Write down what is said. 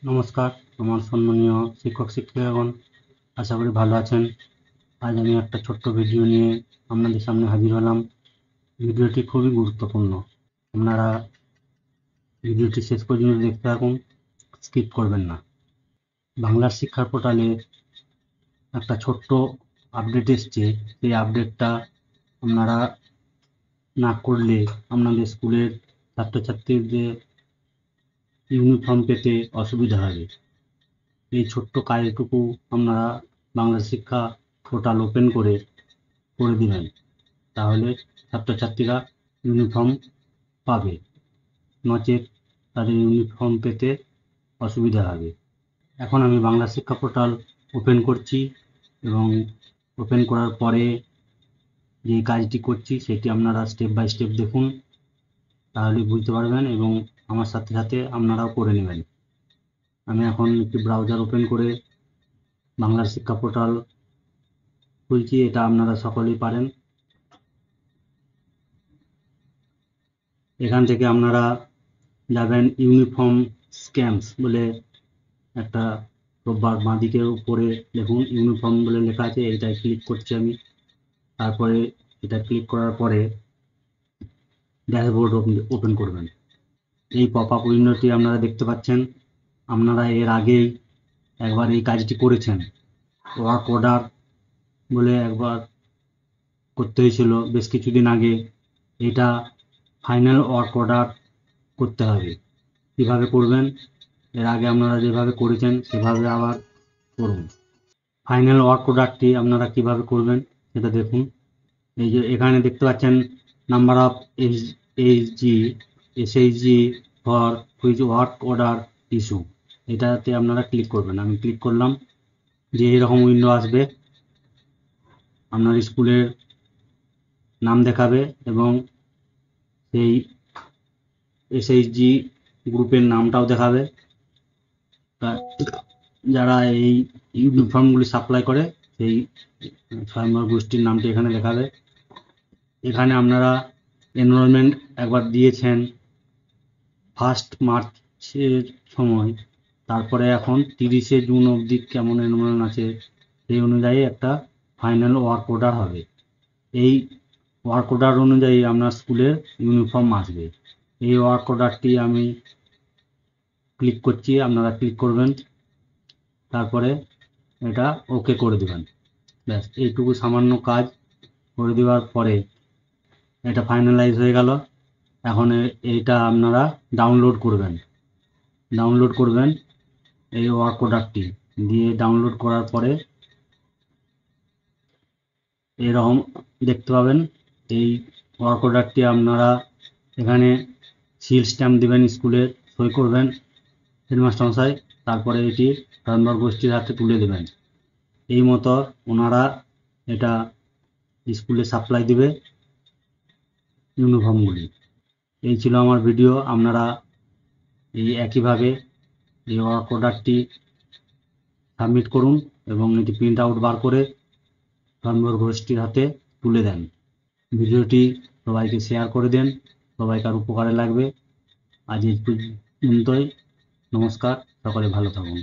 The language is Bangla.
নমস্কার, আমার সম্মানীয় শিক্ষক শিক্ষিকাগণ, আশা করি ভালো আছেন। আজ আমি একটা ছোট্ট ভিডিও নিয়ে আপনাদের সামনে হাজির হলাম। ভিডিওটি খুবই গুরুত্বপূর্ণ। আপনারা ভিডিওটি শেষ পর্যন্ত দেখতে থাকুন, স্কিপ করবেন না। বাংলার শিক্ষার পোর্টালে একটা ছোট্ট আপডেট এসছে। সেই আপডেটটা আপনারা না করলে আপনাদের স্কুলের ছাত্রছাত্রীদের ইউনিফর্ম পেতে অসুবিধা হবে। এই ছোট্ট কাজটুকু আপনারা বাংলা শিক্ষা পোর্টাল ওপেন করে দিবেন, তাহলে ছাত্রছাত্রীরা ইউনিফর্ম পাবে, নচেৎ তাদের ইউনিফর্ম পেতে অসুবিধা হবে। এখন আমি বাংলা শিক্ষা পোর্টাল ওপেন করছি এবং ওপেন করার পরে যে কাজটি করছি সেটি আপনারা স্টেপ বাই স্টেপ দেখুন, তাহলে বুঝতে পারবেন এবং আমার সাথে সাথে আপনারাও করে নেবেন। আমি এখন একটি ব্রাউজার ওপেন করে বাংলা শিক্ষা পোর্টাল খুলছি। এটা আপনারা সকলেই পারেন। এখান থেকে আপনারা যাবেন ইউনিফর্ম স্ক্যামস বলে একটা রোববার বাঁদিকে উপরে দেখুন ইউনিফর্ম বলে লেখা আছে, এটাই ক্লিক করছি আমি। তারপরে এটা ক্লিক করার পরে ড্যাশবোর্ড ওপেন করবেন। এই পপ আপ উইন্ডোটি আপনারা দেখতে পাচ্ছেন। আপনারা এর আগেই একবার এই কাজটি করেছেন। ওয়ার্ক অর্ডার বলে একবার করতে হয়েছিল বেশ কিছুদিন আগে। এটা ফাইনাল ওয়ার্ক অর্ডার করতে হবে। কিভাবে করবেন? এর আগে আপনারা যেভাবে করেছেন সেভাবে আবার করুন। ফাইনাল ওয়ার্ক অর্ডারটি আপনারা কিভাবে করবেন সেটা দেখুন। এই যে এখানে দেখতে পাচ্ছেন number of SHG for which work order issue, এটাতে আপনারা ক্লিক করবেন। আমি ক্লিক করলাম, যে এরকম উইন্ডো আসবে। আপনার স্কুলের নাম দেখাবে এবং সেই এসএইচজি গ্রুপের নামটাও দেখাবে। যারা এই ইউনিফর্মগুলি সাপ্লাই করে সেই স্বয়ম্বর গোষ্ঠীর নামটি এখানে দেখাবে। এখানে আপনারা এনরোলমেন্ট একবার দিয়েছেন 1 মার্চের সময়, তারপরে এখন 30 জুন অবধি কেমন এনরোলমেন্ট আছে সেই অনুযায়ী একটা ফাইনাল ওয়ার্ক অর্ডার হবে। এই ওয়ার্ক অর্ডার অনুযায়ী আপনার স্কুলের ইউনিফর্ম আসবে। এই ওয়ার্ক অর্ডারটি আমি ক্লিক করছি, আপনারা ক্লিক করবেন, তারপরে এটা ওকে করে দেবেন। ব্যাস, এইটুকু সামান্য কাজ করে দেওয়ার পরে এটা ফাইনালাইজ হয়ে গেল। এখন এইটা আপনারা ডাউনলোড করবেন এই ওয়ার্ক অর্ডারটি দিয়ে। ডাউনলোড করার পরে এরকম দেখতে পাবেন। এই ওয়ার্ক অর্ডারটি আপনারা এখানে সিল স্ট্যাম্প দেবেন, স্কুলের সই করবেন হেডমাস্টার মশাই, তারপরে এটি স্বয়ম্বর গোষ্ঠীর হাতে তুলে দেবেন। এই মতো ওনারা এটা স্কুলে সাপ্লাই দিবে ইউনিফর্মগুলি। এই ছিল আমার ভিডিও। আপনারা এই একইভাবে এই ওয়ার্ক অর্ডারটি সাবমিট করুন এবং এটি প্রিন্ট আউট বার করে স্বয়ম্বর গোষ্ঠীর হাতে তুলে দেন। ভিডিওটি সবাইকে শেয়ার করে দেন, সবাইকার উপকারে লাগবে। আজ এই পর্যন্তই। নমস্কার, সকলে ভালো থাকুন।